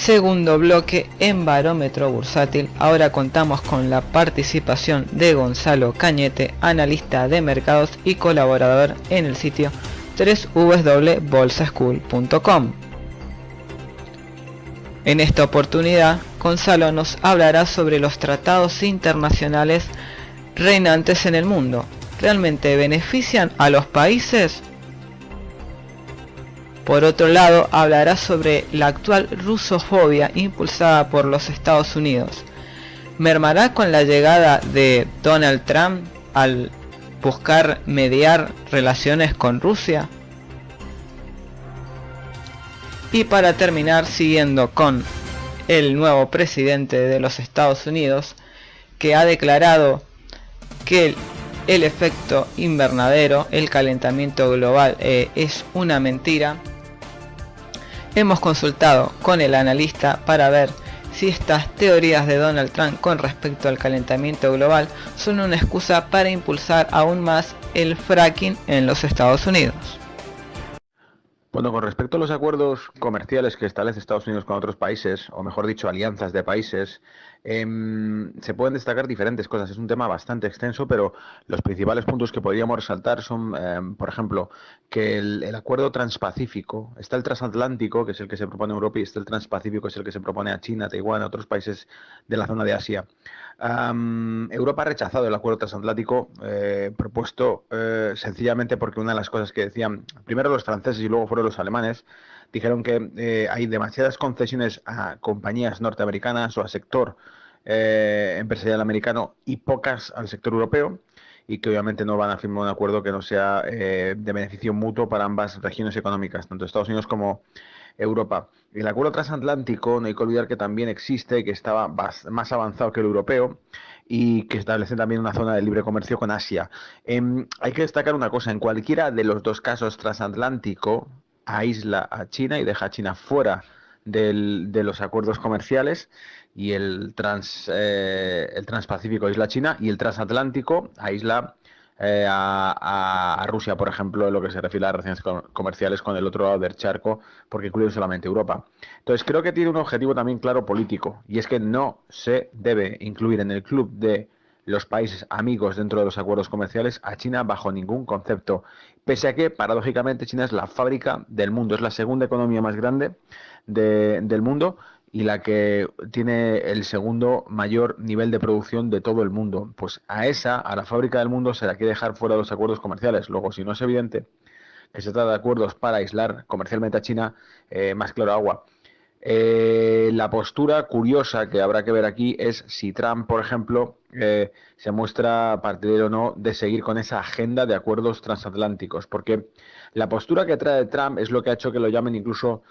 Segundo bloque en Barómetro Bursátil. Ahora contamos con la participación de Gonzalo Cañete, analista de mercados y colaborador en el sitio www.bolsaschool.com. En esta oportunidad, Gonzalo nos hablará sobre los tratados internacionales reinantes en el mundo. ¿Realmente benefician a los países? Por otro lado, hablará sobre la actual rusofobia impulsada por los Estados Unidos. ¿Mermará con la llegada de Donald Trump al buscar mediar relaciones con Rusia? Y para terminar, siguiendo con el nuevo presidente de los Estados Unidos, que ha declarado que el efecto invernadero, el calentamiento global, es una mentira. Hemos consultado con el analista para ver si estas teorías de Donald Trump con respecto al calentamiento global son una excusa para impulsar aún más el fracking en los Estados Unidos. Bueno, con respecto a los acuerdos comerciales que establece Estados Unidos con otros países, o mejor dicho, alianzas de países, se pueden destacar diferentes cosas. Es un tema bastante extenso, pero los principales puntos que podríamos resaltar son, por ejemplo, que el acuerdo transpacífico, está el transatlántico, que es el que se propone a Europa, y está el transpacífico, que es el que se propone a China, Taiwán, a otros países de la zona de Asia. Europa ha rechazado el acuerdo transatlántico propuesto sencillamente porque una de las cosas que decían primero los franceses y luego fueron los alemanes dijeron que hay demasiadas concesiones a compañías norteamericanas o al sector empresarial americano y pocas al sector europeo, y que obviamente no van a firmar un acuerdo que no sea de beneficio mutuo para ambas regiones económicas, tanto Estados Unidos como Europa. El acuerdo transatlántico, no hay que olvidar que también existe, que estaba más avanzado que el europeo y que establece también una zona de libre comercio con Asia. Hay que destacar una cosa, en cualquiera de los dos casos, transatlántico aísla a China y deja a China fuera de los acuerdos comerciales, y el transpacífico aísla a China, y el transatlántico aísla a Rusia, por ejemplo, en lo que se refiere a las relaciones comerciales con el otro lado del charco, porque incluye solamente Europa. Entonces creo que tiene un objetivo también claro político, y es que no se debe incluir en el club de los países amigos dentro de los acuerdos comerciales a China bajo ningún concepto, pese a que paradójicamente China es la fábrica del mundo, es la segunda economía más grande del mundo y la que tiene el segundo mayor nivel de producción de todo el mundo. Pues a la fábrica del mundo, se la quiere dejar fuera de los acuerdos comerciales. Luego, si no es evidente que se trata de acuerdos para aislar comercialmente a China, más claro agua. La postura curiosa que habrá que ver aquí es si Trump, por ejemplo, se muestra partidario o no de seguir con esa agenda de acuerdos transatlánticos, porque la postura que trae Trump es lo que ha hecho que lo llamen incluso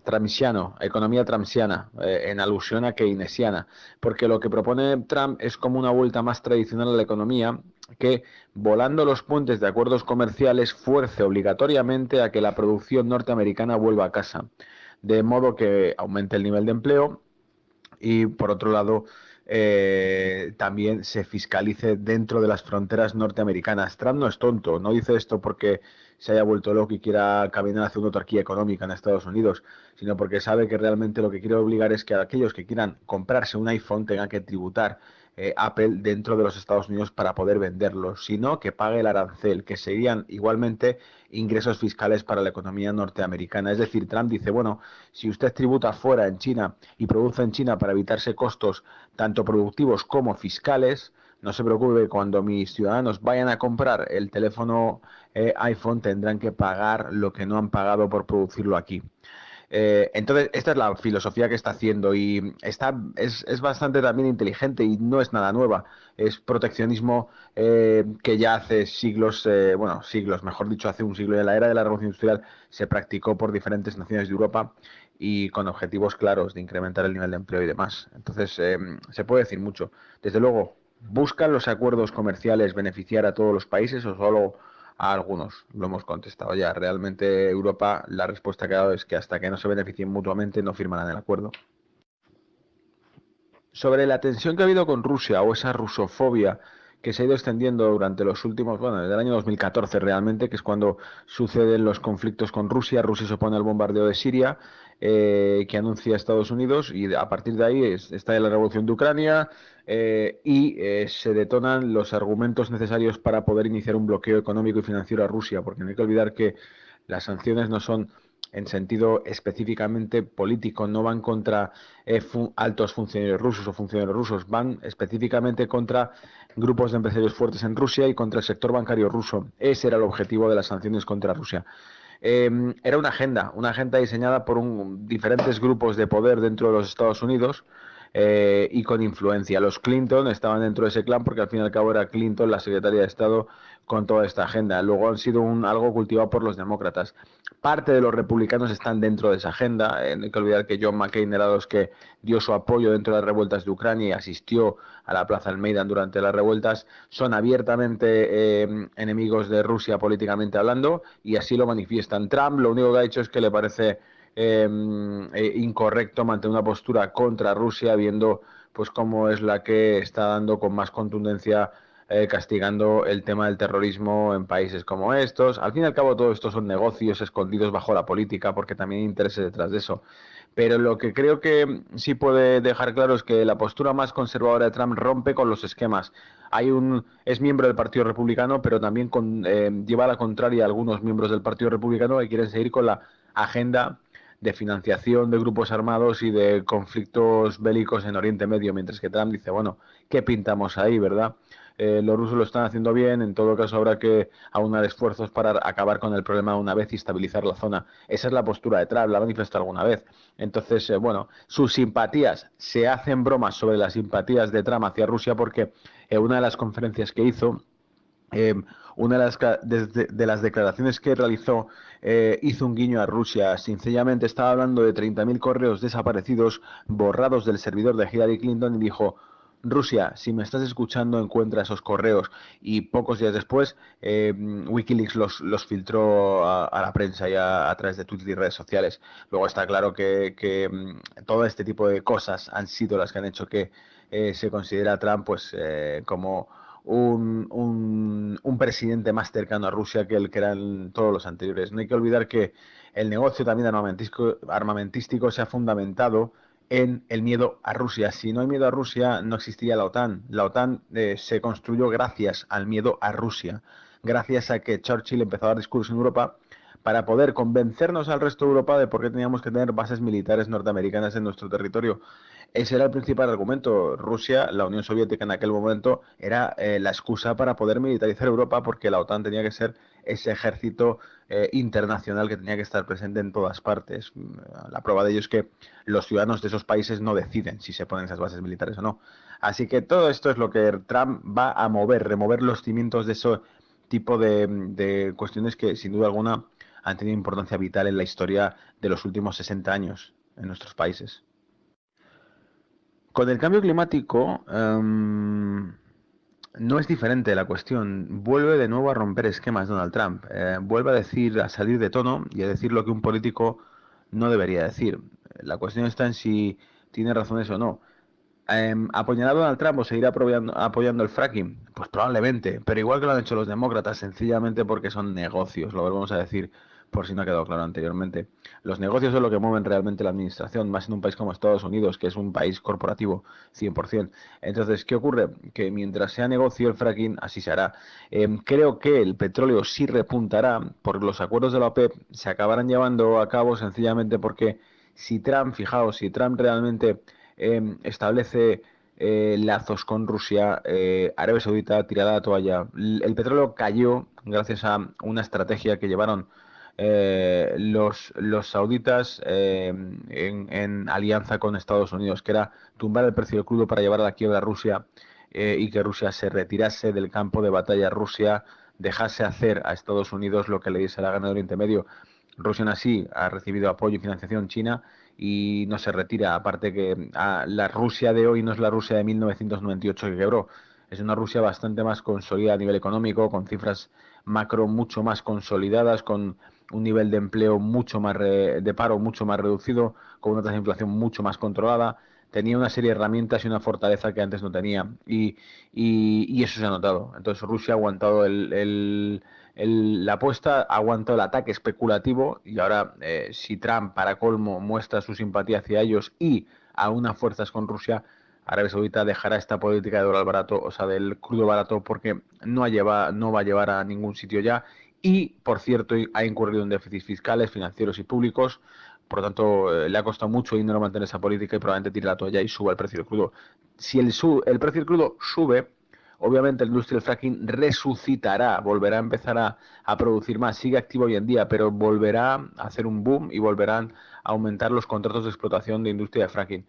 tramsiano, economía tramsiana, en alusión a keynesiana, porque lo que propone Trump es como una vuelta más tradicional a la economía, que volando los puentes de acuerdos comerciales fuerce obligatoriamente a que la producción norteamericana vuelva a casa, de modo que aumente el nivel de empleo y, por otro lado, también se fiscalice dentro de las fronteras norteamericanas. Trump no es tonto, no dice esto porque se haya vuelto loco y quiera caminar hacia una autarquía económica en Estados Unidos, sino porque sabe que realmente lo que quiere obligar es que aquellos que quieran comprarse un iPhone tengan que tributar Apple dentro de los Estados Unidos para poder venderlos, sino que pague el arancel, que serían igualmente ingresos fiscales para la economía norteamericana. Es decir, Trump dice, bueno, si usted tributa fuera en China y produce en China para evitarse costos tanto productivos como fiscales, no se preocupe, cuando mis ciudadanos vayan a comprar el teléfono iPhone tendrán que pagar lo que no han pagado por producirlo aquí. Entonces, esta es la filosofía que está haciendo, y es bastante también inteligente y no es nada nueva. Es proteccionismo que ya hace siglos, bueno, siglos, mejor dicho, hace un siglo, en la era de la Revolución Industrial, se practicó por diferentes naciones de Europa y con objetivos claros de incrementar el nivel de empleo y demás. Entonces, se puede decir mucho. Desde luego, ¿buscan los acuerdos comerciales beneficiar a todos los países o solo a algunos? Lo hemos contestado ya. Realmente Europa, la respuesta que ha dado es que hasta que no se beneficien mutuamente no firmarán el acuerdo. Sobre la tensión que ha habido con Rusia o esa rusofobia que se ha ido extendiendo durante los últimos, bueno, desde el año 2014 realmente, que es cuando suceden los conflictos con Rusia. Rusia se opone al bombardeo de Siria, que anuncia Estados Unidos, y a partir de ahí está la revolución de Ucrania, se detonan los argumentos necesarios para poder iniciar un bloqueo económico y financiero a Rusia, porque no hay que olvidar que las sanciones no son en sentido específicamente político, no van contra altos funcionarios rusos o funcionarios rusos, van específicamente contra grupos de empresarios fuertes en Rusia y contra el sector bancario ruso. Ese era el objetivo de las sanciones contra Rusia. Era una agenda diseñada por diferentes grupos de poder dentro de los Estados Unidos, y con influencia. Los Clinton estaban dentro de ese clan porque al fin y al cabo era Clinton la secretaria de Estado con toda esta agenda. Luego han sido algo cultivado por los demócratas. Parte de los republicanos están dentro de esa agenda. No hay que olvidar que John McCain era de los que dio su apoyo dentro de las revueltas de Ucrania y asistió a la Plaza del Maidan durante las revueltas. Son abiertamente enemigos de Rusia políticamente hablando y así lo manifiestan. Trump lo único que ha dicho es que le parece incorrecto mantener una postura contra Rusia, viendo pues cómo es la que está dando con más contundencia, castigando el tema del terrorismo en países como estos. Al fin y al cabo todo esto son negocios escondidos bajo la política, porque también hay intereses detrás de eso. Pero lo que creo que sí puede dejar claro es que la postura más conservadora de Trump rompe con los esquemas. Es miembro del Partido Republicano, pero también lleva a la contraria a algunos miembros del Partido Republicano que quieren seguir con la agenda de financiación de grupos armados y de conflictos bélicos en Oriente Medio, mientras que Trump dice, bueno, ¿qué pintamos ahí, verdad? Los rusos lo están haciendo bien, en todo caso habrá que aunar esfuerzos para acabar con el problema una vez y estabilizar la zona. Esa es la postura de Trump, la ha manifestado alguna vez. Entonces, bueno, sus simpatías, se hacen bromas sobre las simpatías de Trump hacia Rusia porque una de las conferencias que hizo, una de las declaraciones que realizó, hizo un guiño a Rusia. Sencillamente estaba hablando de 30.000 correos desaparecidos, borrados del servidor de Hillary Clinton, y dijo: Rusia, si me estás escuchando, encuentra esos correos. Y pocos días después, Wikileaks los filtró a la prensa y a través de Twitter y redes sociales. Luego está claro que todo este tipo de cosas han sido las que han hecho que se considera a Trump pues como un presidente más cercano a Rusia que el que eran todos los anteriores. No hay que olvidar que el negocio también armamentístico se ha fundamentado en el miedo a Rusia. Si no hay miedo a Rusia, no existiría la OTAN. La OTAN se construyó gracias al miedo a Rusia, gracias a que Churchill empezó a dar discursos en Europa para poder convencernos al resto de Europa de por qué teníamos que tener bases militares norteamericanas en nuestro territorio. Ese era el principal argumento. Rusia, la Unión Soviética en aquel momento, era la excusa para poder militarizar Europa, porque la OTAN tenía que ser ese ejército internacional que tenía que estar presente en todas partes. La prueba de ello es que los ciudadanos de esos países no deciden si se ponen esas bases militares o no. Así que todo esto es lo que Trump va a remover los cimientos de ese tipo de cuestiones que, sin duda alguna, han tenido importancia vital en la historia de los últimos 60 años en nuestros países. Con el cambio climático no es diferente la cuestión. Vuelve de nuevo a romper esquemas Donald Trump. Vuelve a salir de tono y a decir lo que un político no debería decir. La cuestión está en si tiene razones o no. ¿Apoyará a Donald Trump o seguirá apoyando el fracking? Pues probablemente, pero igual que lo han hecho los demócratas, sencillamente porque son negocios, lo volvemos a decir por si no ha quedado claro anteriormente. Los negocios son lo que mueven realmente la administración, más en un país como Estados Unidos, que es un país corporativo 100%. Entonces, ¿qué ocurre? Que mientras sea negocio el fracking, así se hará. Creo que el petróleo sí repuntará, porque los acuerdos de la OPEP se acabarán llevando a cabo sencillamente porque si Trump realmente establece lazos con Rusia, Arabia Saudita tirará la toalla. El petróleo cayó gracias a una estrategia que llevaron los sauditas en alianza con Estados Unidos, que era tumbar el precio del crudo para llevar a la quiebra a Rusia, y que Rusia se retirase del campo de batalla. Rusia dejase hacer a Estados Unidos lo que le diese la gana de Oriente Medio. Rusia así ha recibido apoyo y financiación china y no se retira. Aparte que la Rusia de hoy no es la Rusia de 1998 que quebró. Es una Rusia bastante más consolidada a nivel económico, con cifras macro mucho más consolidadas, con un nivel de empleo mucho más de paro mucho más reducido, con una tasa de inflación mucho más controlada. tenía una serie de herramientas y una fortaleza que antes no tenía. Y eso se ha notado. Entonces Rusia ha aguantado la apuesta, ha aguantado el ataque especulativo y ahora si Trump para colmo muestra su simpatía hacia ellos y aúna fuerzas con Rusia, Arabia Saudita dejará esta política de dólar barato, o sea, del crudo barato, porque no va a llevar a ningún sitio ya. Y, por cierto, ha incurrido en déficits fiscales, financieros y públicos. Por lo tanto, le ha costado mucho dinero mantener esa política y probablemente tire la toalla y suba el precio del crudo. Si el precio del crudo sube, obviamente la industria del fracking resucitará, volverá a empezar a producir más. Sigue activo hoy en día, pero volverá a hacer un boom y volverán a aumentar los contratos de explotación de industria de fracking.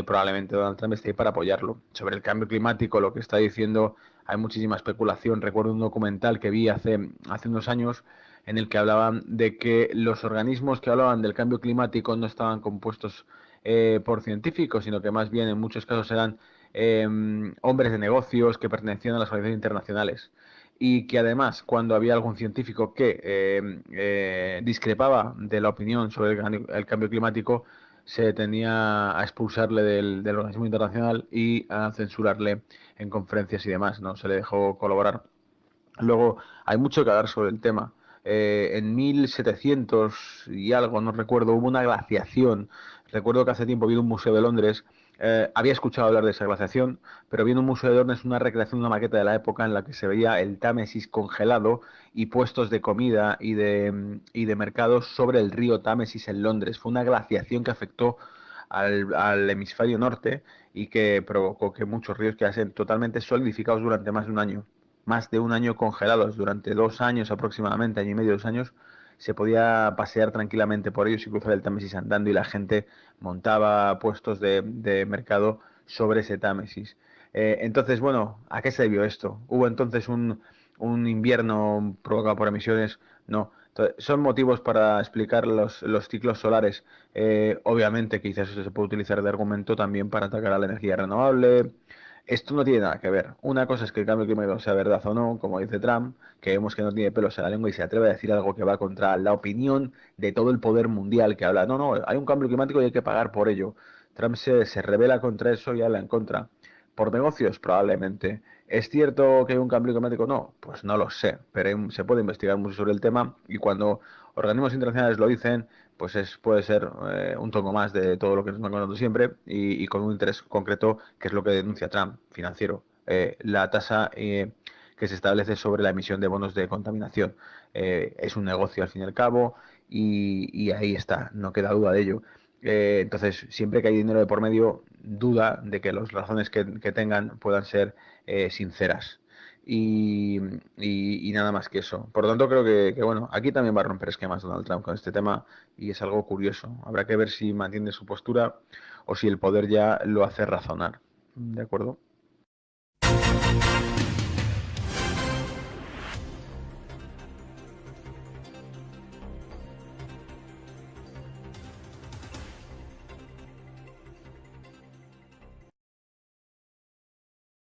Probablemente Donald Trump esté ahí para apoyarlo. Sobre el cambio climático, lo que está diciendo, hay muchísima especulación. Recuerdo un documental que vi hace unos años en el que hablaban de que los organismos que hablaban del cambio climático no estaban compuestos por científicos, sino que más bien en muchos casos eran hombres de negocios que pertenecían a las organizaciones internacionales y que además cuando había algún científico que discrepaba de la opinión sobre el cambio climático se tenía a expulsarle del organismo internacional y a censurarle en conferencias y demás, no se le dejó colaborar. Luego hay mucho que hablar sobre el tema. En 1700 y algo, no recuerdo, hubo una glaciación. Recuerdo que hace tiempo vi en un museo de Londres, había escuchado hablar de esa glaciación, pero vi en un museo de Londres una recreación, una maqueta de la época en la que se veía el Támesis congelado y puestos de comida y de mercados sobre el río Támesis en Londres. Fue una glaciación que afectó al hemisferio norte y que provocó que muchos ríos quedasen totalmente solidificados durante más de un año congelados, durante 2 años aproximadamente, año y medio, 2 años, se podía pasear tranquilamente por ellos y cruzar el Támesis andando y la gente montaba puestos de mercado sobre ese Támesis. Entonces, bueno, ¿a qué se debió esto? ¿Hubo entonces un invierno provocado por emisiones? No. Entonces, son motivos para explicar los ciclos solares. Obviamente, quizás eso se puede utilizar de argumento también para atacar a la energía renovable. Esto no tiene nada que ver. Una cosa es que el cambio climático sea verdad o no, como dice Trump, que vemos que no tiene pelos en la lengua y se atreve a decir algo que va contra la opinión de todo el poder mundial que habla. No, no, hay un cambio climático y hay que pagar por ello. Trump se revela contra eso y habla en contra. ¿Por negocios? Probablemente. ¿Es cierto que hay un cambio climático? No, pues no lo sé, pero se puede investigar mucho sobre el tema y cuando organismos internacionales lo dicen, pues puede ser un toco más de todo lo que nos van contando siempre y con un interés concreto, que es lo que denuncia Trump, financiero. La tasa que se establece sobre la emisión de bonos de contaminación. Es un negocio al fin y al cabo y ahí está, no queda duda de ello. Entonces, siempre que hay dinero de por medio, duda de que las razones que tengan puedan ser sinceras. Y nada más que eso. Por lo tanto, creo que, bueno, aquí también va a romper esquemas Donald Trump con este tema y es algo curioso. Habrá que ver si mantiene su postura o si el poder ya lo hace razonar. ¿De acuerdo?